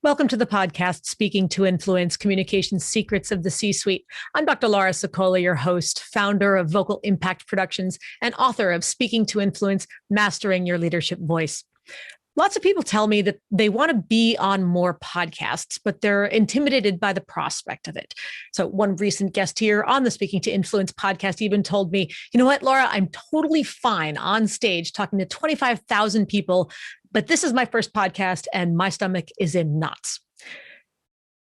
Welcome to the podcast, Speaking to Influence, Communication Secrets of the C-Suite. I'm Dr. Laura Sicola, your host, founder of Vocal Impact Productions, and author of Speaking to Influence, Mastering Your Leadership Voice. Lots of people tell me that they want to be on more podcasts, but they're intimidated by the prospect of it. So one recent guest here on the Speaking to Influence podcast even told me, you know what, Laura, I'm totally fine on stage talking to 25,000 people, but this is my first podcast and my stomach is in knots.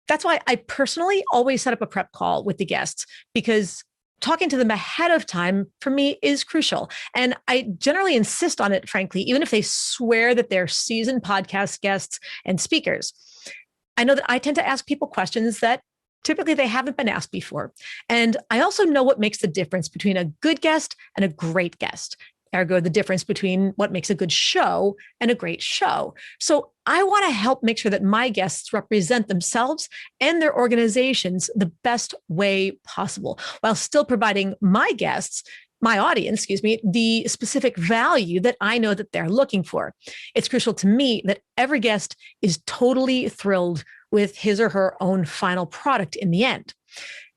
That's why I personally always set up a prep call with the guests, because talking to them ahead of time for me is crucial. And I generally insist on it, frankly, even if they swear that they're seasoned podcast guests and speakers. I know that I tend to ask people questions that typically they haven't been asked before. And I also know what makes the difference between a good guest and a great guest. Ergo, the difference between what makes a good show and a great show. So I want to help make sure that my guests represent themselves and their organizations the best way possible, while still providing my guests, my audience, the specific value that I know that they're looking for. It's crucial to me that every guest is totally thrilled with his or her own final product in the end.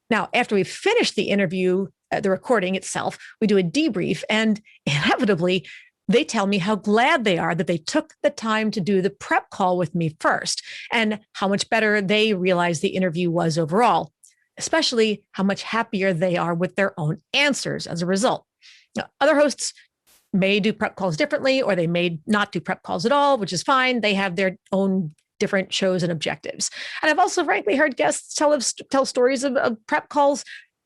Now, after we've finished the interview, the recording itself, we do a debrief, and inevitably, they tell me how glad they are that they took the time to do the prep call with me first, and how much better they realize the interview was overall, especially how much happier they are with their own answers as a result. Now, other hosts may do prep calls differently, or they may not do prep calls at all, which is fine. They have their own different shows and objectives. And I've also frankly heard guests tell stories of prep calls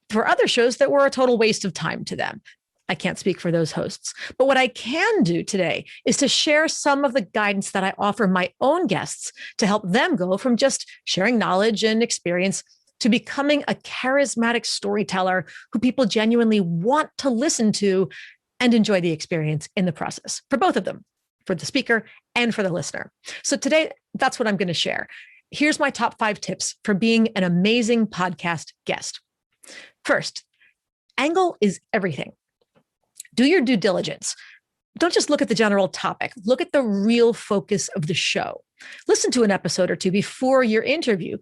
for other shows that were a total waste of time to them. I can't speak for those hosts. But what I can do today is to share some of the guidance that I offer my own guests to help them go from just sharing knowledge and experience to becoming a charismatic storyteller who people genuinely want to listen to and enjoy the experience in the process, for both of them, for the speaker and for the listener. So today, that's what I'm going to share. Here's my top 5 tips for being an amazing podcast guest. First, angle is everything. Do your due diligence. Don't just look at the general topic. Look at the real focus of the show. Listen to an episode or two before your interview.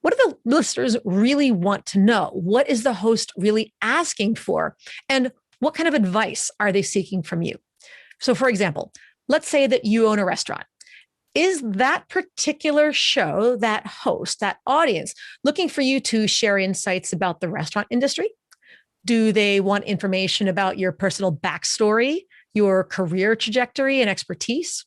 What do the listeners really want to know? What is the host really asking for? And what kind of advice are they seeking from you? So, for example, let's say that you own a restaurant. Is that particular show, that host, that audience looking for you to share insights about the restaurant industry? Do they want information about your personal backstory, your career trajectory and expertise?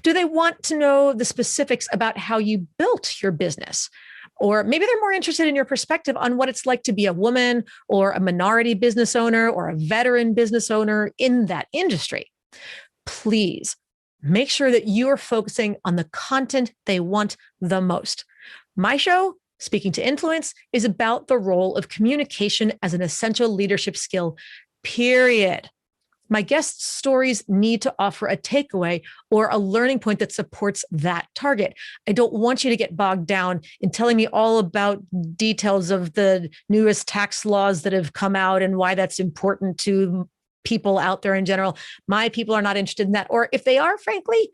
Do they want to know the specifics about how you built your business? Or maybe they're more interested in your perspective on what it's like to be a woman or a minority business owner or a veteran business owner in that industry. Please make sure that you are focusing on the content they want the most. My show, Speaking to Influence, is about the role of communication as an essential leadership skill, period. My guest stories need to offer a takeaway or a learning point that supports that target. I don't want you to get bogged down in telling me all about details of the newest tax laws that have come out and why that's important to people out there in general. My people are not interested in that. Or if they are, frankly,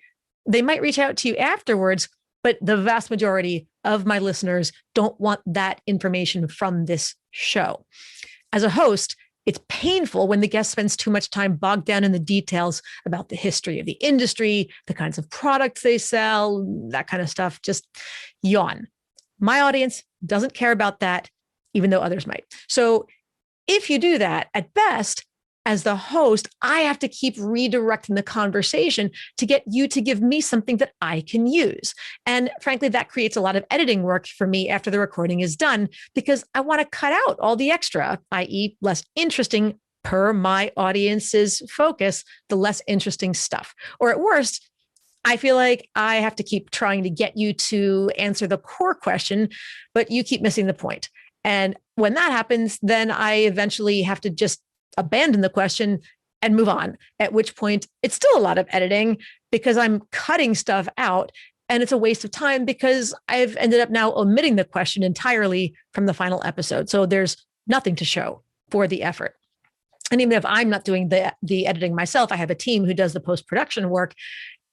they might reach out to you afterwards, but the vast majority of my listeners don't want that information from this show. As a host, it's painful when the guest spends too much time bogged down in the details about the history of the industry, the kinds of products they sell, that kind of stuff. Just yawn. My audience doesn't care about that, even though others might. So if you do that, at best, as the host, I have to keep redirecting the conversation to get you to give me something that I can use. And frankly, that creates a lot of editing work for me after the recording is done, because I want to cut out all the extra, i.e. less interesting per my audience's focus, the less interesting stuff. Or at worst, I feel like I have to keep trying to get you to answer the core question, but you keep missing the point. And when that happens, then I eventually have to just abandon the question and move on, at which point it's still a lot of editing because I'm cutting stuff out, and it's a waste of time because I've ended up now omitting the question entirely from the final episode. So there's nothing to show for the effort. And even if I'm not doing the editing myself, I have a team who does the post-production work.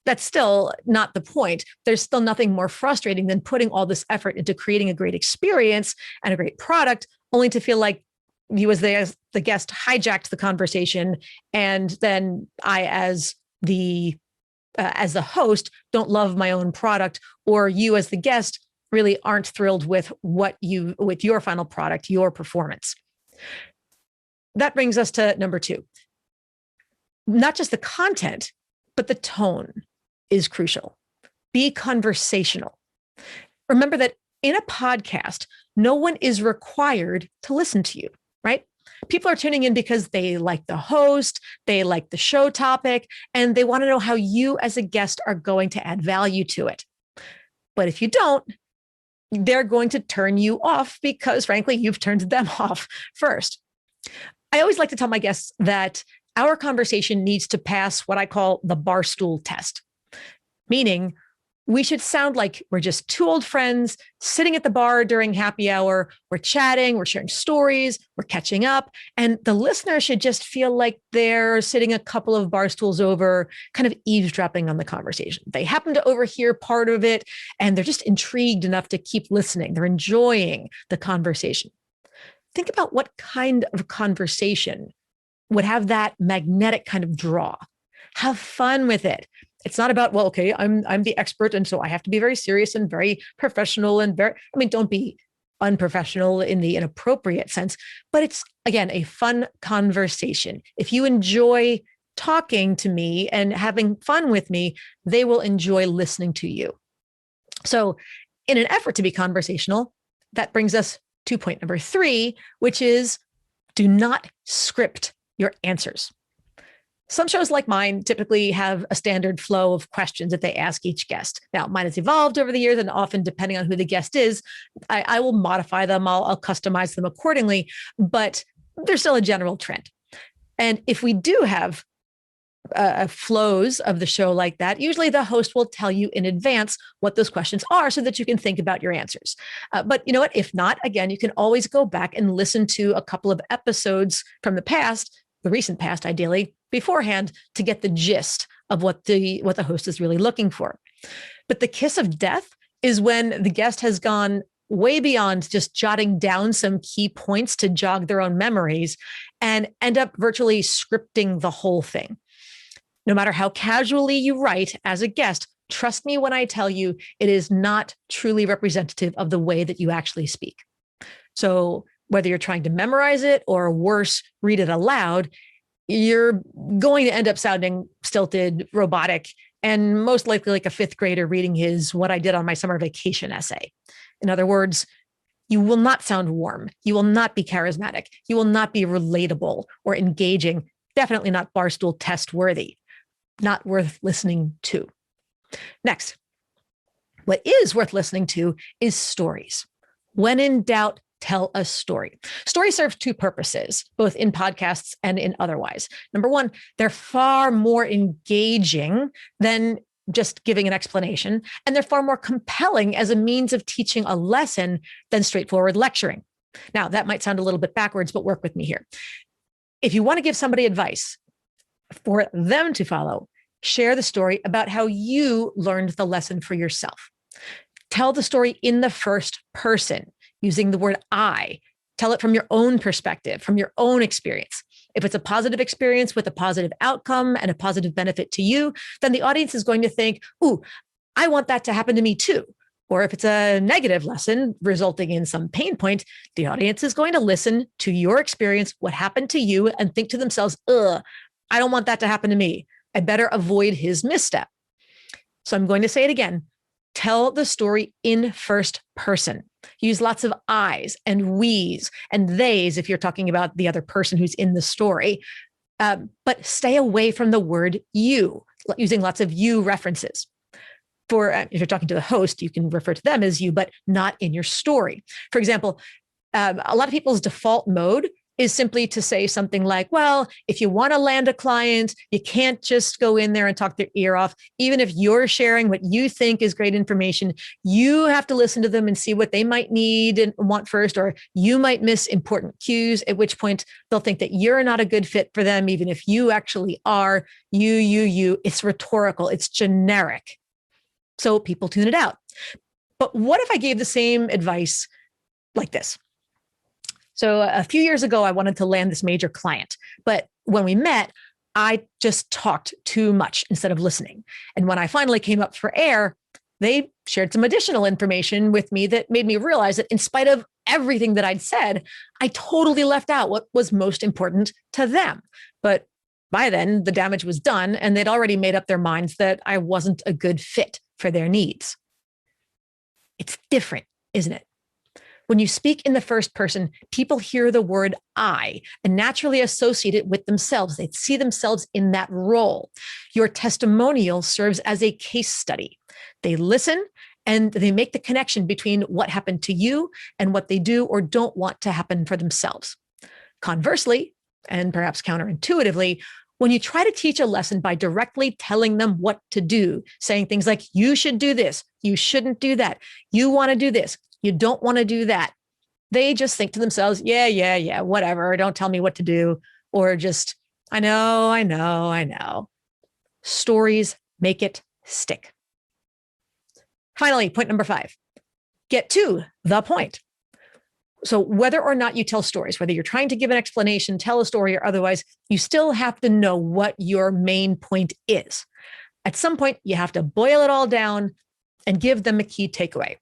that's still not the point. There's still nothing more frustrating than putting all this effort into creating a great experience and a great product, only to feel like you as the guest hijacked the conversation, and then I as the host don't love my own product, or you as the guest really aren't thrilled with with your final product, your performance. That brings us to number 2. Not just the content, but the tone is crucial. Be conversational. Remember that in a podcast, no one is required to listen to you, right? People are tuning in because they like the host, they like the show topic, and they want to know how you as a guest are going to add value to it. But if you don't, they're going to turn you off because, frankly, you've turned them off first. I always like to tell my guests that our conversation needs to pass what I call the barstool test, meaning we should sound like we're just 2 old friends sitting at the bar during happy hour. We're chatting, we're sharing stories, we're catching up, and the listener should just feel like they're sitting a couple of bar stools over, kind of eavesdropping on the conversation. They happen to overhear part of it, and they're just intrigued enough to keep listening. They're enjoying the conversation. Think about what kind of conversation would have that magnetic kind of draw. Have fun with it. It's not about, well, okay, I'm the expert, and so I have to be very serious and very professional and don't be unprofessional in the inappropriate sense, but it's, again, a fun conversation. If you enjoy talking to me and having fun with me, they will enjoy listening to you. So in an effort to be conversational, that brings us to point number 3, which is do not script your answers. Some shows like mine typically have a standard flow of questions that they ask each guest. Now, mine has evolved over the years, and often, depending on who the guest is, I will modify them. I'll customize them accordingly, but there's still a general trend. And if we do have flows of the show like that, usually the host will tell you in advance what those questions are so that you can think about your answers. But you know what? If not, again, you can always go back and listen to a couple of episodes from the past, the recent past, ideally, beforehand, to get the gist of what the host is really looking for. But the kiss of death is when the guest has gone way beyond just jotting down some key points to jog their own memories and end up virtually scripting the whole thing. No matter how casually you write as a guest, trust me when I tell you it is not truly representative of the way that you actually speak. So whether you're trying to memorize it or worse, read it aloud, you're going to end up sounding stilted, robotic, and most likely like a 5th grader reading his "What I Did on My Summer Vacation" essay. In other words, you will not sound warm. You will not be charismatic. You will not be relatable or engaging. Definitely not barstool test worthy. Not worth listening to. Next, what is worth listening to is stories. When in doubt, tell a story. Stories serve 2 purposes, both in podcasts and in otherwise. Number 1, they're far more engaging than just giving an explanation, and they're far more compelling as a means of teaching a lesson than straightforward lecturing. Now, that might sound a little bit backwards, but work with me here. If you want to give somebody advice for them to follow, share the story about how you learned the lesson for yourself. Tell the story in the first person, using the word I. Tell it from your own perspective, from your own experience. If it's a positive experience with a positive outcome and a positive benefit to you, then the audience is going to think, ooh, I want that to happen to me too. Or if it's a negative lesson resulting in some pain point, the audience is going to listen to your experience, what happened to you, and think to themselves, I don't want that to happen to me. I better avoid his misstep. So I'm going to say it again. Tell the story in first person. Use lots of I's and we's and they's if you're talking about the other person who's in the story. But stay away from the word you, using lots of you references. If you're talking to the host, you can refer to them as you, but not in your story. For example, a lot of people's default mode is simply to say something like, well, if you want to land a client, you can't just go in there and talk their ear off. Even if you're sharing what you think is great information, you have to listen to them and see what they might need and want first, or you might miss important cues, at which point they'll think that you're not a good fit for them, even if you actually are. You. It's rhetorical. It's generic. So people tune it out. But what if I gave the same advice like this? So a few years ago, I wanted to land this major client, but when we met, I just talked too much instead of listening. And when I finally came up for air, they shared some additional information with me that made me realize that in spite of everything that I'd said, I totally left out what was most important to them. But by then, the damage was done, and they'd already made up their minds that I wasn't a good fit for their needs. It's different, isn't it? When you speak in the first person, people hear the word I and naturally associate it with themselves. They see themselves in that role. Your testimonial serves as a case study. They listen and they make the connection between what happened to you and what they do or don't want to happen for themselves. Conversely, and perhaps counterintuitively, when you try to teach a lesson by directly telling them what to do, saying things like, you should do this, you shouldn't do that, you want to do this, you don't want to do that, they just think to themselves, yeah, whatever, don't tell me what to do, or just, I know. Stories make it stick. Finally, point number 5, get to the point. So whether or not you tell stories, whether you're trying to give an explanation, tell a story or otherwise, you still have to know what your main point is. At some point, you have to boil it all down and give them a key takeaway.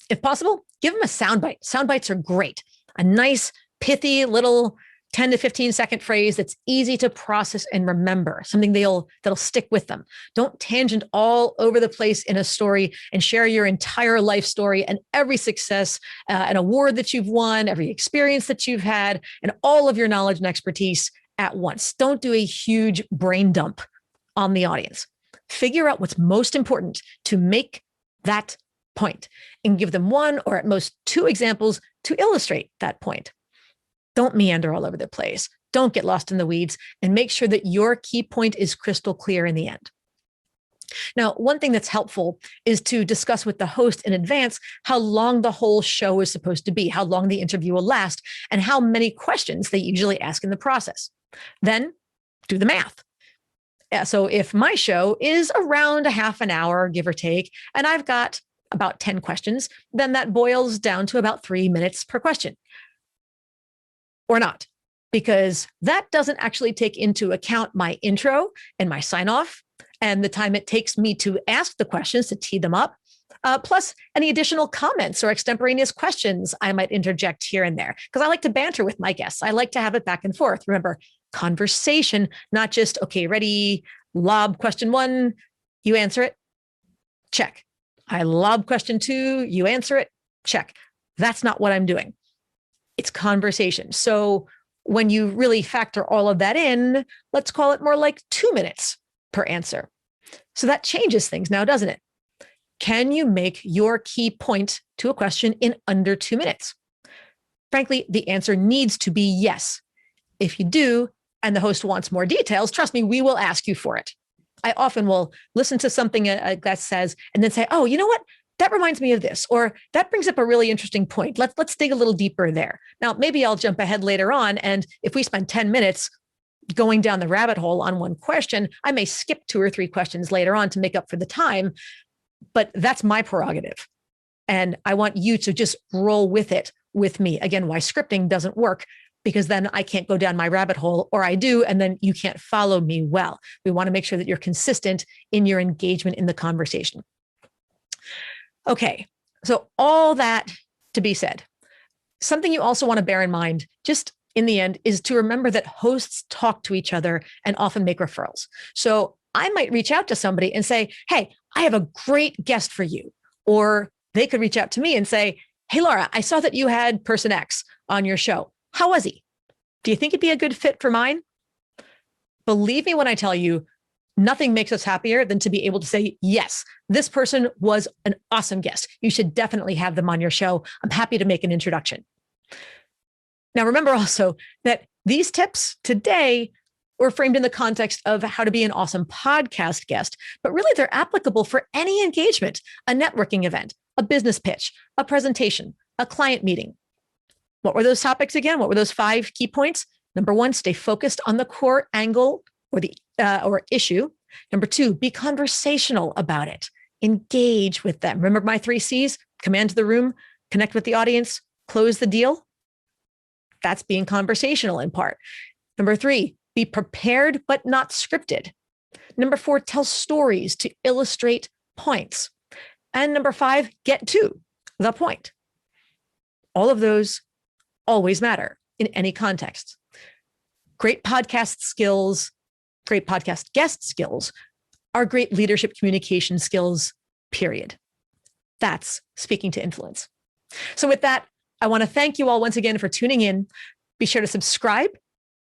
If possible, give them a soundbite. Soundbites are great. A nice, pithy little 10 to 15 second phrase that's easy to process and remember, something that'll stick with them. Don't tangent all over the place in a story and share your entire life story and every success, an award that you've won, every experience that you've had, and all of your knowledge and expertise at once. Don't do a huge brain dump on the audience. Figure out what's most important to make that point and give them 1 or at most 2 examples to illustrate that point. Don't meander all over the place. Don't get lost in the weeds, and make sure that your key point is crystal clear in the end. Now, one thing that's helpful is to discuss with the host in advance how long the whole show is supposed to be, how long the interview will last, and how many questions they usually ask in the process. Then do the math. So if my show is around a half an hour, give or take, and I've got about 10 questions, then that boils down to about 3 minutes per question. Or not, because that doesn't actually take into account my intro and my sign off and the time it takes me to ask the questions to tee them up, plus any additional comments or extemporaneous questions I might interject here and there, because I like to banter with my guests. I like to have it back and forth. Remember, conversation, not just, okay, ready, lob question 1, you answer it, check. I lob question 2, you answer it, check. That's not what I'm doing. It's conversation. So when you really factor all of that in, let's call it more like 2 minutes per answer. So that changes things now, doesn't it? Can you make your key point to a question in under 2 minutes? Frankly, the answer needs to be yes. If you do, and the host wants more details, trust me, we will ask you for it. I often will listen to something a guest says and then say, oh, you know what? That reminds me of this, or that brings up a really interesting point. Let's dig a little deeper there. Now, maybe I'll jump ahead later on. And if we spend 10 minutes going down the rabbit hole on one question, I may skip 2 or 3 questions later on to make up for the time, but that's my prerogative. And I want you to just roll with it with me. Again, why scripting doesn't work, because then I can't go down my rabbit hole, or I do, and then you can't follow me well. We want to make sure that you're consistent in your engagement in the conversation. Okay, so all that to be said, something you also want to bear in mind, just in the end, is to remember that hosts talk to each other and often make referrals. So I might reach out to somebody and say, hey, I have a great guest for you. Or they could reach out to me and say, hey, Laura, I saw that you had person X on your show. How was he? Do you think it'd be a good fit for mine? Believe me when I tell you, nothing makes us happier than to be able to say, yes, this person was an awesome guest. You should definitely have them on your show. I'm happy to make an introduction. Now, remember also that these tips today were framed in the context of how to be an awesome podcast guest, but really they're applicable for any engagement, a networking event, a business pitch, a presentation, a client meeting. What were those topics again? What were those 5 key points? Number 1, stay focused on the core angle or issue. Number 2, be conversational about it. Engage with them. Remember my 3 C's? Command the room, connect with the audience, close the deal. That's being conversational in part. Number 3, be prepared but not scripted. Number 4, tell stories to illustrate points. And number 5, get to the point. All of those always matter in any context. Great podcast skills, great podcast guest skills are great leadership communication skills, period. That's speaking to influence. So with that, I want to thank you all once again for tuning in. Be sure to subscribe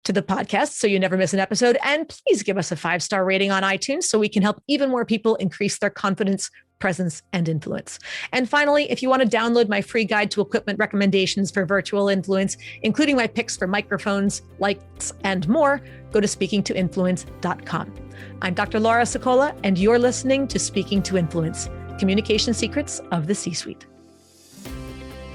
to the podcast so you never miss an episode. And please give us a 5-star rating on iTunes so we can help even more people increase their confidence, presence, and influence. And finally, if you want to download my free guide to equipment recommendations for virtual influence, including my picks for microphones, lights, and more, go to speakingtoinfluence.com. I'm Dr. Laura Sicola, and you're listening to Speaking to Influence, Communication Secrets of the C-Suite.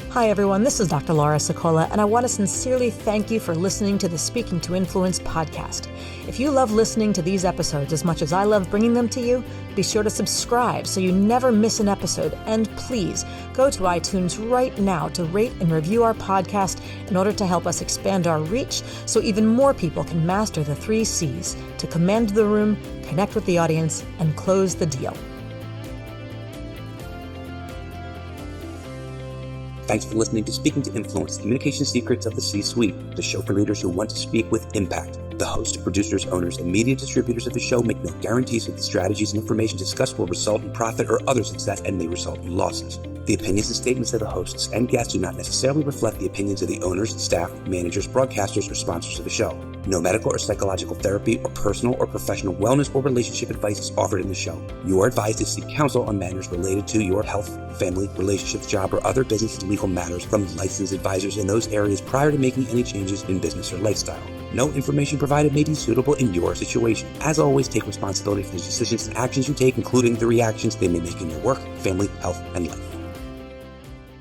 Hi, everyone. This is Dr. Laura Sicola, and I want to sincerely thank you for listening to the Speaking to Influence podcast. If you love listening to these episodes as much as I love bringing them to you, be sure to subscribe so you never miss an episode. And please go to iTunes right now to rate and review our podcast in order to help us expand our reach so even more people can master the 3 C's to command the room, connect with the audience, and close the deal. Thanks for listening to Speaking to Influence, Communication Secrets of the C-Suite, the show for leaders who want to speak with impact. The hosts, producers, owners, and media distributors of the show make no guarantees that the strategies and information discussed will result in profit or other success and may result in losses. The opinions and statements of the hosts and guests do not necessarily reflect the opinions of the owners, staff, managers, broadcasters, or sponsors of the show. No medical or psychological therapy or personal or professional wellness or relationship advice is offered in the show. You are advised to seek counsel on matters related to your health, family, relationships, job, or other business and legal matters from licensed advisors in those areas prior to making any changes in business or lifestyle. No information provided may be suitable in your situation. As always, take responsibility for the decisions and actions you take, including the reactions they may make in your work, family, health, and life.